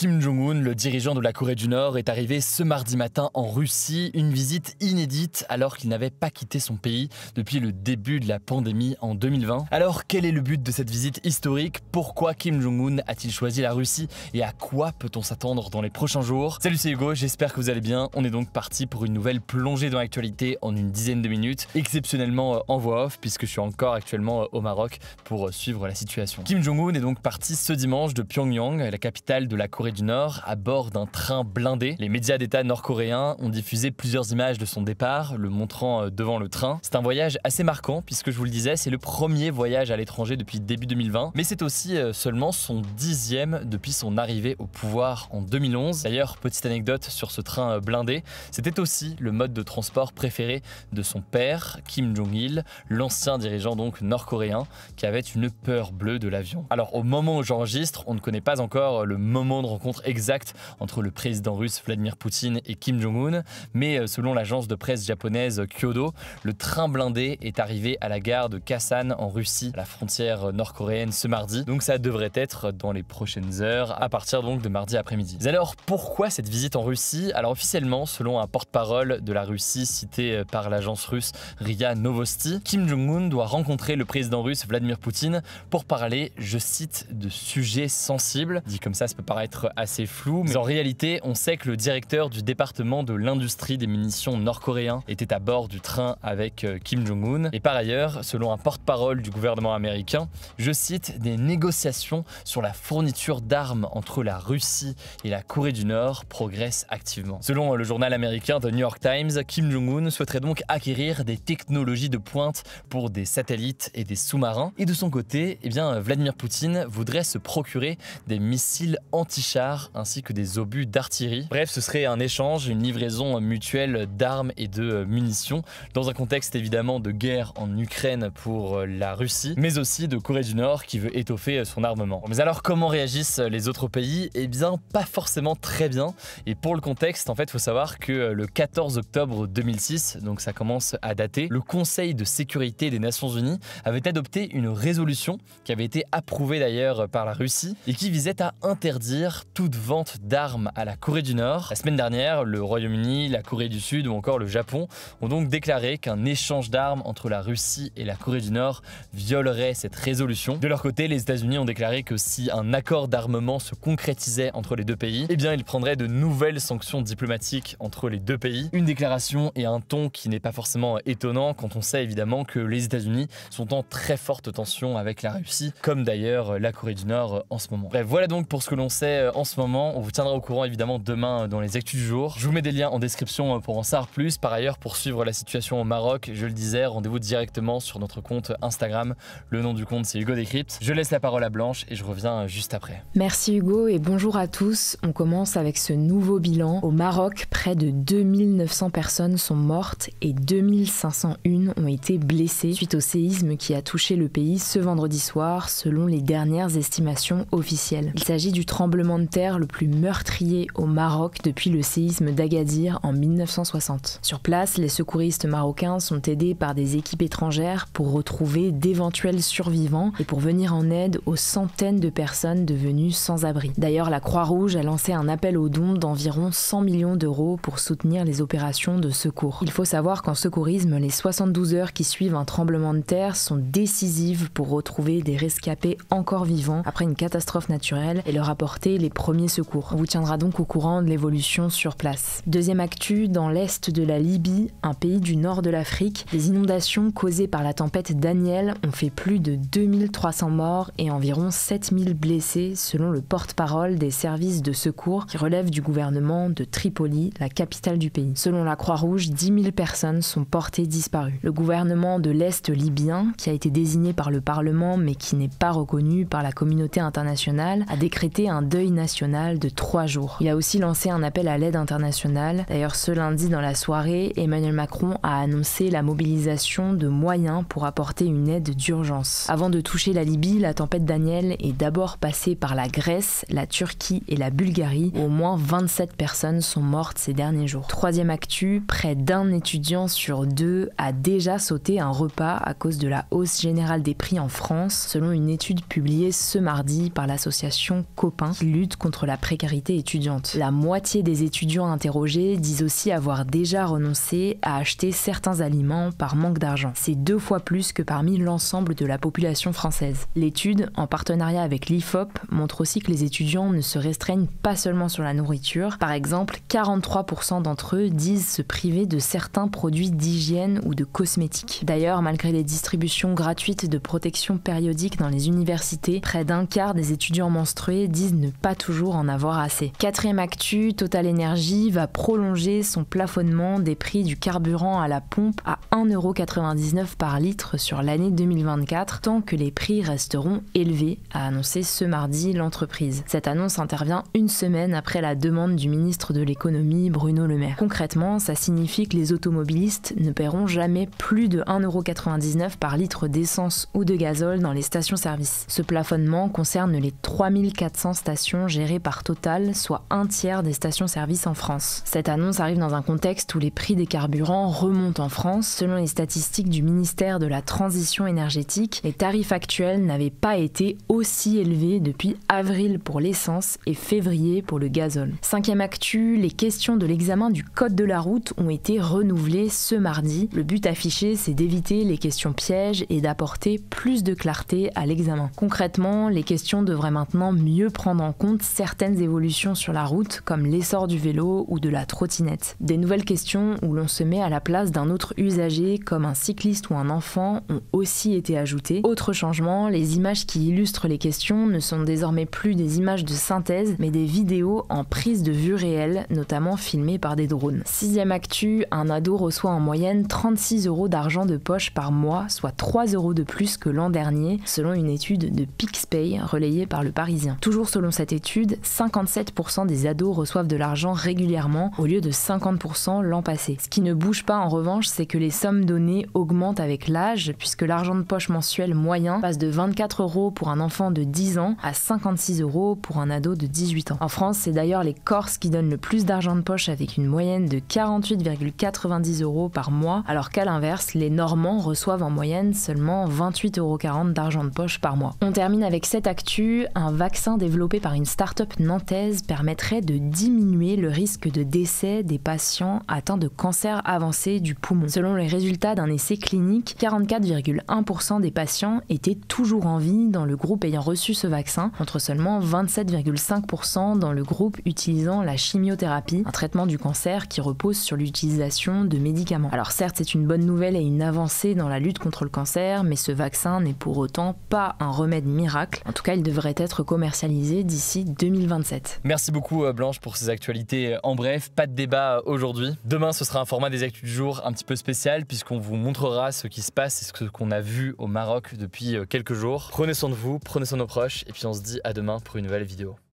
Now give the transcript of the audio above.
Kim Jong-un, le dirigeant de la Corée du Nord, est arrivé ce mardi matin en Russie, une visite inédite alors qu'il n'avait pas quitté son pays depuis le début de la pandémie en 2020. Alors quel est le but de cette visite historique? Pourquoi Kim Jong-un a-t-il choisi la Russie et à quoi peut-on s'attendre dans les prochains jours? Salut, c'est Hugo, j'espère que vous allez bien. On est donc parti pour une nouvelle plongée dans l'actualité en une dizaine de minutes, exceptionnellement en voix off puisque je suis encore actuellement au Maroc pour suivre la situation. Kim Jong-un est donc parti ce dimanche de Pyongyang, la capitale de la Corée du Nord, à bord d'un train blindé. Les médias d'État nord-coréens ont diffusé plusieurs images de son départ, le montrant devant le train. C'est un voyage assez marquant puisque je vous le disais, c'est le premier voyage à l'étranger depuis début 2020, mais c'est aussi seulement son 10e depuis son arrivée au pouvoir en 2011. D'ailleurs, petite anecdote sur ce train blindé, c'était aussi le mode de transport préféré de son père, Kim Jong-il, l'ancien dirigeant donc nord-coréen, qui avait une peur bleue de l'avion. Alors au moment où j'enregistre, on ne connaît pas encore le moment de rencontre exact entre le président russe Vladimir Poutine et Kim Jong-un, mais selon l'agence de presse japonaise Kyodo, le train blindé est arrivé à la gare de Kasan en Russie, à la frontière nord-coréenne ce mardi, donc ça devrait être dans les prochaines heures, à partir donc de mardi après-midi. Mais alors pourquoi cette visite en Russie? Alors officiellement, selon un porte-parole de la Russie cité par l'agence russe RIA Novosti, Kim Jong-un doit rencontrer le président russe Vladimir Poutine pour parler, je cite, de sujets sensibles. Dit comme ça peut paraître assez flou, mais en réalité, on sait que le directeur du département de l'industrie des munitions nord-coréen était à bord du train avec Kim Jong-un. Et par ailleurs, selon un porte-parole du gouvernement américain, je cite, des négociations sur la fourniture d'armes entre la Russie et la Corée du Nord progressent activement. Selon le journal américain The New York Times, Kim Jong-un souhaiterait donc acquérir des technologies de pointe pour des satellites et des sous-marins. Et de son côté, Vladimir Poutine voudrait se procurer des missiles anti-chars ainsi que des obus d'artillerie. Bref, ce serait un échange, une livraison mutuelle d'armes et de munitions dans un contexte évidemment de guerre en Ukraine pour la Russie, mais aussi de Corée du Nord qui veut étoffer son armement. Mais alors comment réagissent les autres pays? Eh bien, pas forcément très bien. Et pour le contexte, en fait, il faut savoir que le 14 octobre 2006, donc ça commence à dater, le Conseil de sécurité des Nations Unies avait adopté une résolution qui avait été approuvée d'ailleurs par la Russie et qui visait à interdire toute vente d'armes à la Corée du Nord. La semaine dernière, le Royaume-Uni, la Corée du Sud ou encore le Japon ont donc déclaré qu'un échange d'armes entre la Russie et la Corée du Nord violerait cette résolution. De leur côté, les États-Unis ont déclaré que si un accord d'armement se concrétisait entre les deux pays, ils prendraient de nouvelles sanctions diplomatiques entre les deux pays. Une déclaration et un ton qui n'est pas forcément étonnant quand on sait évidemment que les États-Unis sont en très forte tension avec la Russie, comme d'ailleurs la Corée du Nord en ce moment. Bref, voilà donc pour ce que l'on sait en ce moment. On vous tiendra au courant évidemment demain dans les actus du jour. Je vous mets des liens en description pour en savoir plus. Par ailleurs, pour suivre la situation au Maroc, je le disais, rendez-vous directement sur notre compte Instagram. Le nom du compte, c'est Hugo Décrypte. Je laisse la parole à Blanche et je reviens juste après. Merci Hugo et bonjour à tous. On commence avec ce nouveau bilan. Au Maroc, près de 2900 personnes sont mortes et 2501 ont été blessées suite au séisme qui a touché le pays ce vendredi soir, selon les dernières estimations officielles. Il s'agit du tremblement de terre le plus meurtrier au Maroc depuis le séisme d'Agadir en 1960. Sur place, les secouristes marocains sont aidés par des équipes étrangères pour retrouver d'éventuels survivants et pour venir en aide aux centaines de personnes devenues sans abri. D'ailleurs, la Croix-Rouge a lancé un appel aux dons d'environ 100 millions d'euros pour soutenir les opérations de secours. Il faut savoir qu'en secourisme, les 72 heures qui suivent un tremblement de terre sont décisives pour retrouver des rescapés encore vivants après une catastrophe naturelle et leur apporter les premiers secours. On vous tiendra donc au courant de l'évolution sur place. Deuxième actu, dans l'est de la Libye, un pays du nord de l'Afrique, les inondations causées par la tempête Daniel ont fait plus de 2300 morts et environ 7000 blessés selon le porte-parole des services de secours qui relève du gouvernement de Tripoli, la capitale du pays. Selon la Croix-Rouge, 10 000 personnes sont portées disparues. Le gouvernement de l'Est libyen, qui a été désigné par le Parlement mais qui n'est pas reconnu par la communauté internationale, a décrété un deuil national de 3 jours. Il a aussi lancé un appel à l'aide internationale. D'ailleurs, ce lundi dans la soirée, Emmanuel Macron a annoncé la mobilisation de moyens pour apporter une aide d'urgence. Avant de toucher la Libye, la tempête Daniel est d'abord passée par la Grèce, la Turquie et la Bulgarie, où au moins 27 personnes sont mortes ces derniers jours. Troisième actu, près d'un étudiant sur 2 a déjà sauté un repas à cause de la hausse générale des prix en France, selon une étude publiée ce mardi par l'association Copain, qui lutte lutte contre la précarité étudiante. La moitié des étudiants interrogés disent aussi avoir déjà renoncé à acheter certains aliments par manque d'argent. C'est 2 fois plus que parmi l'ensemble de la population française. L'étude, en partenariat avec l'IFOP, montre aussi que les étudiants ne se restreignent pas seulement sur la nourriture. Par exemple, 43% d'entre eux disent se priver de certains produits d'hygiène ou de cosmétiques. D'ailleurs, malgré les distributions gratuites de protection périodique dans les universités, près d'un quart des étudiants menstrués disent ne pas toujours en avoir assez. Quatrième actu, Total Energy va prolonger son plafonnement des prix du carburant à la pompe à 1,99 € par litre sur l'année 2024, tant que les prix resteront élevés, a annoncé ce mardi l'entreprise. Cette annonce intervient une semaine après la demande du ministre de l'économie Bruno Le Maire. Concrètement, ça signifie que les automobilistes ne paieront jamais plus de 1,99 € par litre d'essence ou de gazole dans les stations-service. Ce plafonnement concerne les 3400 stations gérées par Total, soit un tiers des stations-service en France. Cette annonce arrive dans un contexte où les prix des carburants remontent en France. Selon les statistiques du ministère de la Transition énergétique, les tarifs actuels n'avaient pas été aussi élevés depuis avril pour l'essence et février pour le gazole. Cinquième actu, les questions de l'examen du code de la route ont été renouvelées ce mardi. Le but affiché, c'est d'éviter les questions pièges et d'apporter plus de clarté à l'examen. Concrètement, les questions devraient maintenant mieux prendre en compte certaines évolutions sur la route, comme l'essor du vélo ou de la trottinette. Des nouvelles questions où l'on se met à la place d'un autre usager, comme un cycliste ou un enfant, ont aussi été ajoutées. Autre changement, les images qui illustrent les questions ne sont désormais plus des images de synthèse, mais des vidéos en prise de vue réelle, notamment filmées par des drones. Sixième actu, un ado reçoit en moyenne 36 € d'argent de poche par mois, soit 3 € de plus que l'an dernier, selon une étude de PixPay relayée par Le Parisien. Toujours selon cette étude, 57% des ados reçoivent de l'argent régulièrement au lieu de 50% l'an passé. Ce qui ne bouge pas en revanche, c'est que les sommes données augmentent avec l'âge, puisque l'argent de poche mensuel moyen passe de 24 € pour un enfant de 10 ans à 56 € pour un ado de 18 ans. En France, c'est d'ailleurs les Corses qui donnent le plus d'argent de poche avec une moyenne de 48,90 € par mois, alors qu'à l'inverse, les Normands reçoivent en moyenne seulement 28,40 € d'argent de poche par mois. On termine avec cette actu, un vaccin développé par une start-up nantaise permettrait de diminuer le risque de décès des patients atteints de cancer avancé du poumon. Selon les résultats d'un essai clinique, 44,1% des patients étaient toujours en vie dans le groupe ayant reçu ce vaccin, contre seulement 27,5% dans le groupe utilisant la chimiothérapie, un traitement du cancer qui repose sur l'utilisation de médicaments. Alors certes, c'est une bonne nouvelle et une avancée dans la lutte contre le cancer, mais ce vaccin n'est pour autant pas un remède miracle. En tout cas, il devrait être commercialisé d'ici 2027. Merci beaucoup Blanche pour ces actualités en bref. Pas de débat aujourd'hui. Demain, ce sera un format des actus du jour un petit peu spécial puisqu'on vous montrera ce qui se passe et ce qu'on a vu au Maroc depuis quelques jours. Prenez soin de vous, prenez soin de nos proches et puis on se dit à demain pour une nouvelle vidéo.